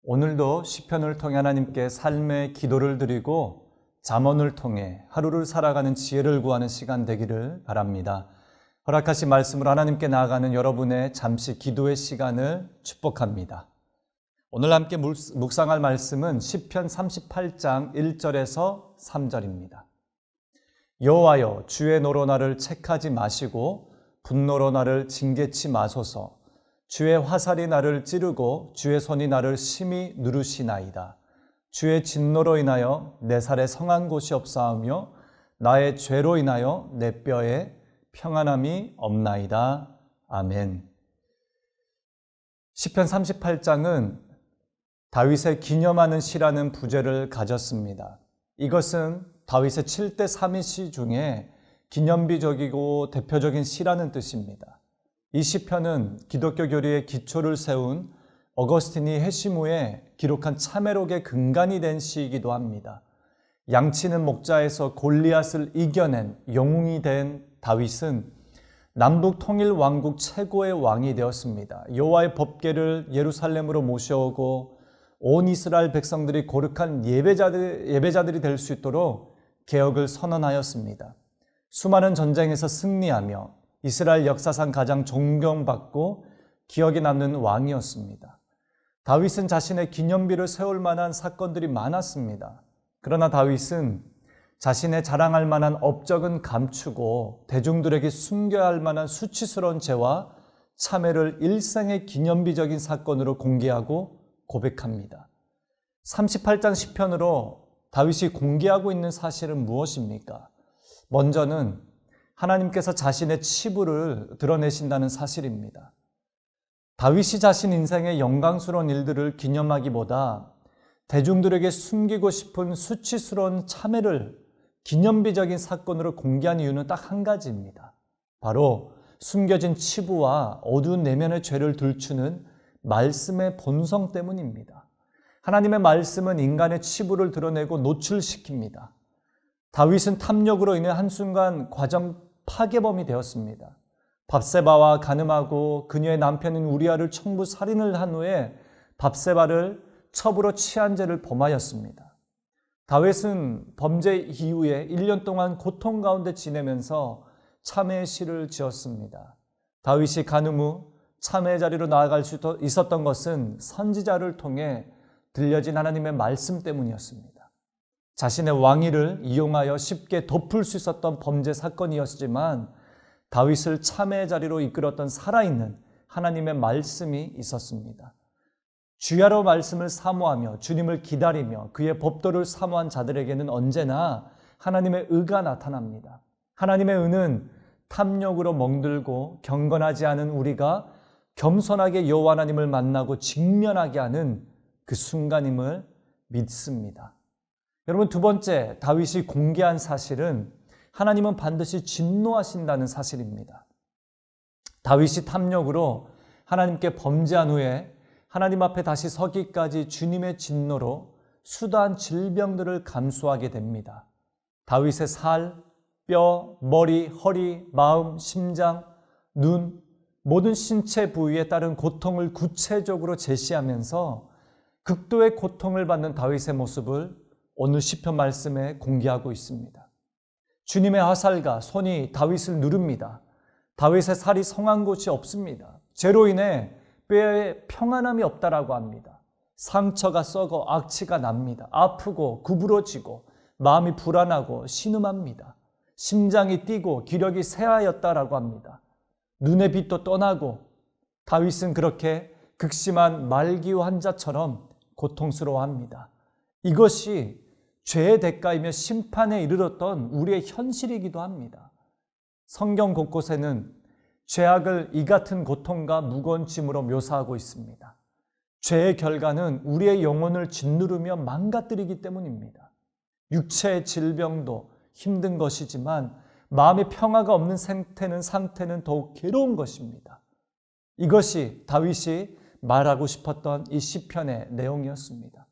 오늘도 시편을 통해 하나님께 삶의 기도를 드리고 잠언을 통해 하루를 살아가는 지혜를 구하는 시간 되기를 바랍니다. 허락하신 말씀으로 하나님께 나아가는 여러분의 잠시 기도의 시간을 축복합니다. 오늘 함께 묵상할 말씀은 시편 38장 1절에서 3절입니다. 여호와여, 주의 노로 나를 책하지 마시고 분노로 나를 징계치 마소서. 주의 화살이 나를 찌르고 주의 손이 나를 심히 누르시나이다. 주의 진노로 인하여 내 살에 성한 곳이 없사하며 나의 죄로 인하여 내 뼈에 평안함이 없나이다. 아멘. 시편 38장은 다윗의 기념하는 시라는 부제를 가졌습니다. 이것은 다윗의 7대 3인 시 중에 기념비적이고 대표적인 시라는 뜻입니다. 이 시편은 기독교 교리의 기초를 세운 어거스틴이 회심 후에 기록한 참회록의 근간이 된 시이기도 합니다. 양치는 목자에서 골리앗을 이겨낸 영웅이 된 다윗은 남북 통일 왕국 최고의 왕이 되었습니다. 여호와의 법궤를 예루살렘으로 모셔오고 온 이스라엘 백성들이 거룩한 예배자들이 될 수 있도록 개혁을 선언하였습니다. 수많은 전쟁에서 승리하며 이스라엘 역사상 가장 존경받고 기억에 남는 왕이었습니다. 다윗은 자신의 기념비를 세울 만한 사건들이 많았습니다. 그러나 다윗은 자신의 자랑할 만한 업적은 감추고 대중들에게 숨겨야 할 만한 수치스러운 죄와 참회를 일생의 기념비적인 사건으로 공개하고 고백합니다. 38장 시편으로 다윗이 공개하고 있는 사실은 무엇입니까? 먼저는 하나님께서 자신의 치부를 드러내신다는 사실입니다. 다윗이 자신 인생의 영광스러운 일들을 기념하기보다 대중들에게 숨기고 싶은 수치스러운 참회를 기념비적인 사건으로 공개한 이유는 딱 한 가지입니다. 바로 숨겨진 치부와 어두운 내면의 죄를 들추는 말씀의 본성 때문입니다. 하나님의 말씀은 인간의 치부를 드러내고 노출시킵니다. 다윗은 탐욕으로 인해 한순간 과정 파괴범이 되었습니다. 밧세바와 간음하고 그녀의 남편인 우리아를 청부 살인을 한 후에 밧세바를 첩으로 취한 죄를 범하였습니다. 다윗은 범죄 이후에 1년 동안 고통 가운데 지내면서 참회의 시를 지었습니다. 다윗이 간음 후 참회의 자리로 나아갈 수 있었던 것은 선지자를 통해 들려진 하나님의 말씀 때문이었습니다. 자신의 왕위를 이용하여 쉽게 덮을 수 있었던 범죄 사건이었지만 다윗을 참회의 자리로 이끌었던 살아있는 하나님의 말씀이 있었습니다. 주야로 말씀을 사모하며 주님을 기다리며 그의 법도를 사모한 자들에게는 언제나 하나님의 의가 나타납니다. 하나님의 의는 탐욕으로 멍들고 경건하지 않은 우리가 겸손하게 여호와 하나님을 만나고 직면하게 하는 그 순간임을 믿습니다. 여러분, 두 번째 다윗이 공개한 사실은 하나님은 반드시 진노하신다는 사실입니다. 다윗이 탐욕으로 하나님께 범죄한 후에 하나님 앞에 다시 서기까지 주님의 진노로 수다한 질병들을 감수하게 됩니다. 다윗의 살, 뼈, 머리, 허리, 마음, 심장, 눈, 모든 신체 부위에 따른 고통을 구체적으로 제시하면서 극도의 고통을 받는 다윗의 모습을 오늘 시편 말씀에 공개하고 있습니다. 주님의 화살과 손이 다윗을 누릅니다. 다윗의 살이 성한 곳이 없습니다. 죄로 인해 뼈에 평안함이 없다라고 합니다. 상처가 썩어 악취가 납니다. 아프고 구부러지고 마음이 불안하고 신음합니다. 심장이 뛰고 기력이 쇠하였다라고 합니다. 눈의 빛도 떠나고 다윗은 그렇게 극심한 말기후 환자처럼 고통스러워합니다. 이것이 죄의 대가이며 심판에 이르렀던 우리의 현실이기도 합니다. 성경 곳곳에는 죄악을 이 같은 고통과 무거운 짐으로 묘사하고 있습니다. 죄의 결과는 우리의 영혼을 짓누르며 망가뜨리기 때문입니다. 육체의 질병도 힘든 것이지만 마음의 평화가 없는 상태는 더욱 괴로운 것입니다. 이것이 다윗이 말하고 싶었던 이 시편의 내용이었습니다.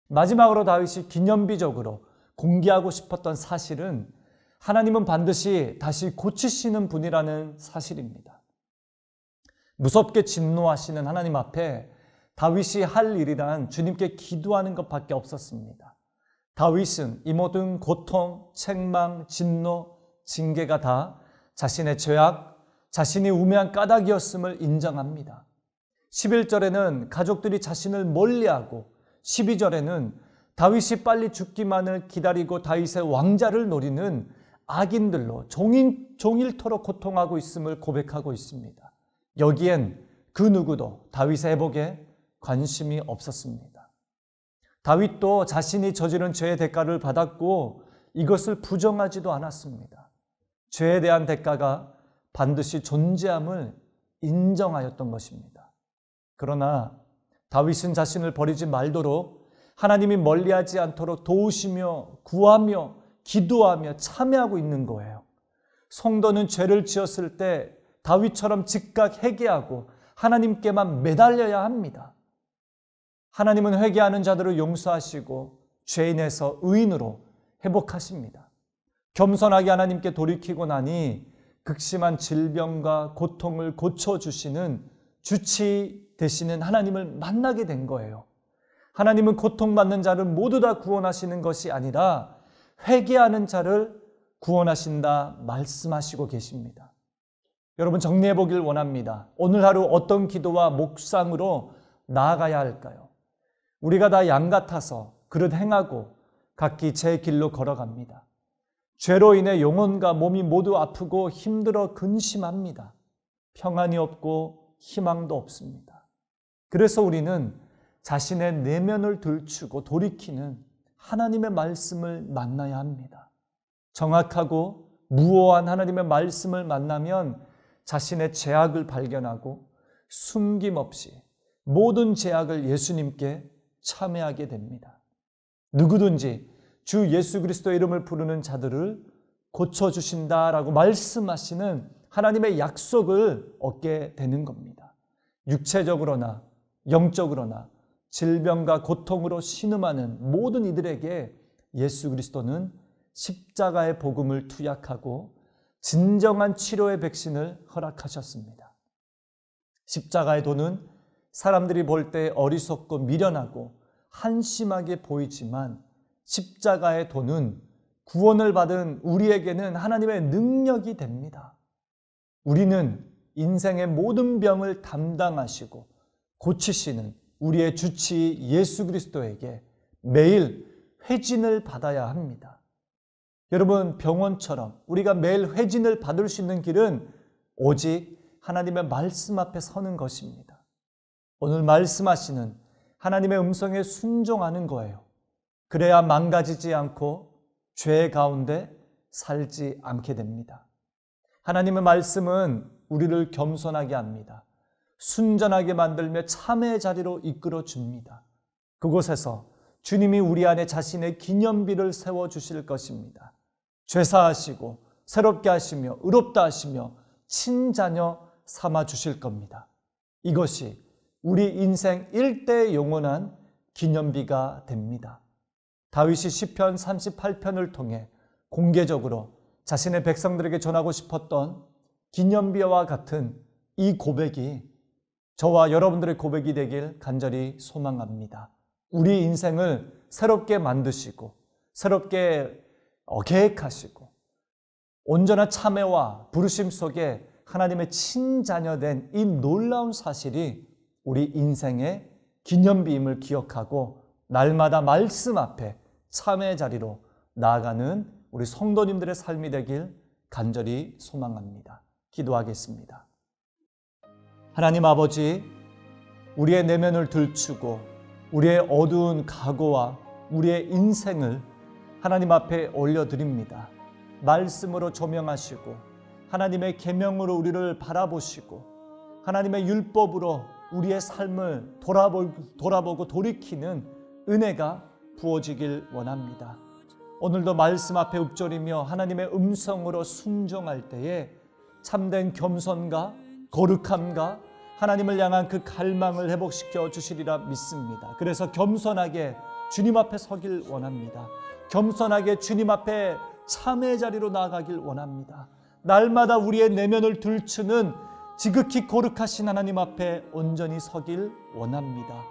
마지막으로 다윗이 기념비적으로 공개하고 싶었던 사실은 하나님은 반드시 다시 고치시는 분이라는 사실입니다. 무섭게 진노하시는 하나님 앞에 다윗이 할 일이란 주님께 기도하는 것밖에 없었습니다. 다윗은 이 모든 고통, 책망, 진노, 징계가 다 자신의 죄악, 자신이 우매한 까닭이었음을 인정합니다. 11절에는 가족들이 자신을 멀리하고 12절에는 다윗이 빨리 죽기만을 기다리고 다윗의 왕자를 노리는 악인들로 종일토록 고통하고 있음을 고백하고 있습니다. 여기엔 그 누구도 다윗의 회복에 관심이 없었습니다. 다윗도 자신이 저지른 죄의 대가를 받았고 이것을 부정하지도 않았습니다. 죄에 대한 대가가 반드시 존재함을 인정하였던 것입니다. 그러나 다윗은 자신을 버리지 말도록 하나님이 멀리하지 않도록 도우시며 구하며 기도하며 참여하고 있는 거예요. 성도는 죄를 지었을 때 다윗처럼 즉각 회개하고 하나님께만 매달려야 합니다. 하나님은 회개하는 자들을 용서하시고 죄인에서 의인으로 회복하십니다. 겸손하게 하나님께 돌이키고 나니 극심한 질병과 고통을 고쳐주시는 주치 되시는 하나님을 만나게 된 거예요. 하나님은 고통받는 자를 모두 다 구원하시는 것이 아니라 회개하는 자를 구원하신다 말씀하시고 계십니다. 여러분 정리해 보길 원합니다. 오늘 하루 어떤 기도와 묵상으로 나아가야 할까요? 우리가 다 양 같아서 그릇 행하고 각기 제 길로 걸어갑니다. 죄로 인해 영혼과 몸이 모두 아프고 힘들어 근심합니다. 평안이 없고 희망도 없습니다. 그래서 우리는 자신의 내면을 들추고 돌이키는 하나님의 말씀을 만나야 합니다. 정확하고 무오한 하나님의 말씀을 만나면 자신의 죄악을 발견하고 숨김없이 모든 죄악을 예수님께 참회하게 됩니다. 누구든지 주 예수 그리스도의 이름을 부르는 자들을 고쳐주신다라고 말씀하시는 하나님의 약속을 얻게 되는 겁니다. 육체적으로나 영적으로나 질병과 고통으로 신음하는 모든 이들에게 예수 그리스도는 십자가의 복음을 투약하고 진정한 치료의 백신을 허락하셨습니다. 십자가의 도는 사람들이 볼 때 어리석고 미련하고 한심하게 보이지만 십자가의 도는 구원을 받은 우리에게는 하나님의 능력이 됩니다. 우리는 인생의 모든 병을 담당하시고 고치시는 우리의 주치 예수 그리스도에게 매일 회진을 받아야 합니다. 여러분 병원처럼 우리가 매일 회진을 받을 수 있는 길은 오직 하나님의 말씀 앞에 서는 것입니다. 오늘 말씀하시는 하나님의 음성에 순종하는 거예요. 그래야 망가지지 않고 죄 가운데 살지 않게 됩니다. 하나님의 말씀은 우리를 겸손하게 합니다. 순전하게 만들며 참회의 자리로 이끌어 줍니다. 그곳에서 주님이 우리 안에 자신의 기념비를 세워주실 것입니다. 죄사하시고 새롭게 하시며 의롭다 하시며 친자녀 삼아 주실 겁니다. 이것이 우리 인생 일대의 영원한 기념비가 됩니다. 다윗이 시편 38편을 통해 공개적으로 자신의 백성들에게 전하고 싶었던 기념비와 같은 이 고백이 저와 여러분들의 고백이 되길 간절히 소망합니다. 우리 인생을 새롭게 만드시고 새롭게 계획하시고 온전한 참회와 부르심 속에 하나님의 친자녀된 이 놀라운 사실이 우리 인생의 기념비임을 기억하고 날마다 말씀 앞에 참회의 자리로 나아가는 우리 성도님들의 삶이 되길 간절히 소망합니다. 기도하겠습니다. 하나님 아버지, 우리의 내면을 들추고 우리의 어두운 각오와 우리의 인생을 하나님 앞에 올려드립니다. 말씀으로 조명하시고 하나님의 계명으로 우리를 바라보시고 하나님의 율법으로 우리의 삶을 돌아보고 돌이키는 은혜가 부어지길 원합니다. 오늘도 말씀 앞에 읊조리며 하나님의 음성으로 순종할 때에 참된 겸손과 거룩함과 하나님을 향한 그 갈망을 회복시켜 주시리라 믿습니다. 그래서 겸손하게 주님 앞에 서길 원합니다. 겸손하게 주님 앞에 참회의 자리로 나아가길 원합니다. 날마다 우리의 내면을 들추는 지극히 거룩하신 하나님 앞에 온전히 서길 원합니다.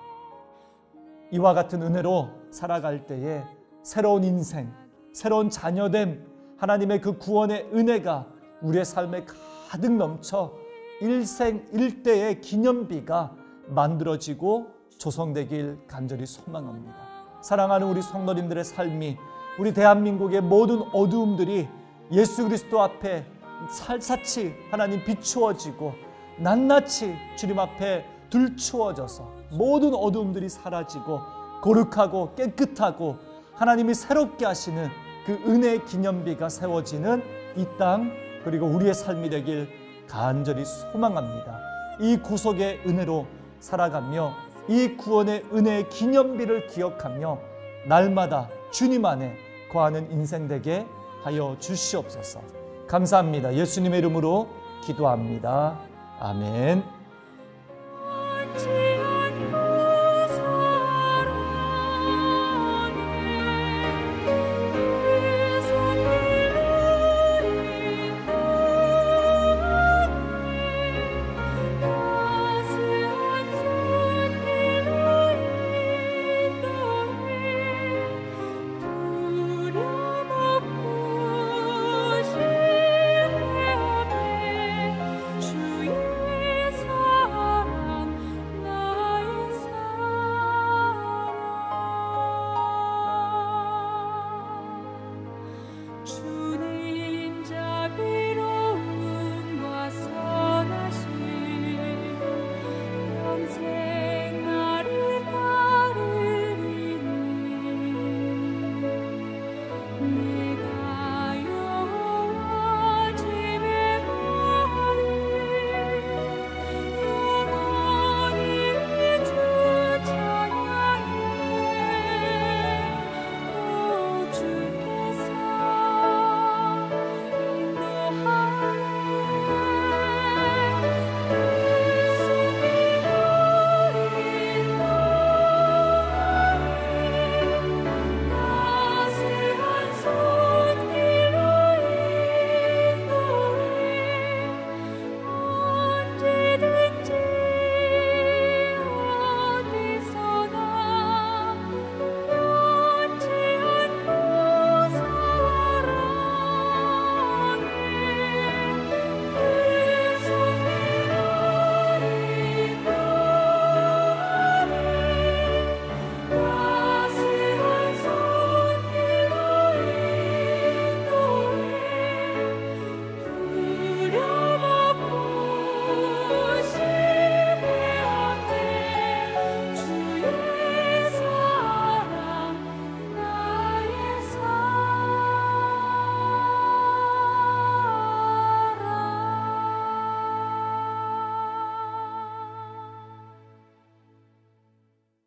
이와 같은 은혜로 살아갈 때에 새로운 인생, 새로운 자녀됨, 하나님의 그 구원의 은혜가 우리의 삶에 가득 넘쳐 일생일대의 기념비가 만들어지고 조성되길 간절히 소망합니다. 사랑하는 우리 성도님들의 삶이, 우리 대한민국의 모든 어두움들이 예수 그리스도 앞에 살사치 하나님 비추어지고 낱낱이 주님 앞에 들추어져서 모든 어두움들이 사라지고 거룩하고 깨끗하고 하나님이 새롭게 하시는 그 은혜의 기념비가 세워지는 이 땅, 그리고 우리의 삶이 되길 간절히 소망합니다. 이 구속의 은혜로 살아가며 이 구원의 은혜의 기념비를 기억하며 날마다 주님 안에 거하는 인생 되게 하여 주시옵소서. 감사합니다. 예수님의 이름으로 기도합니다. 아멘.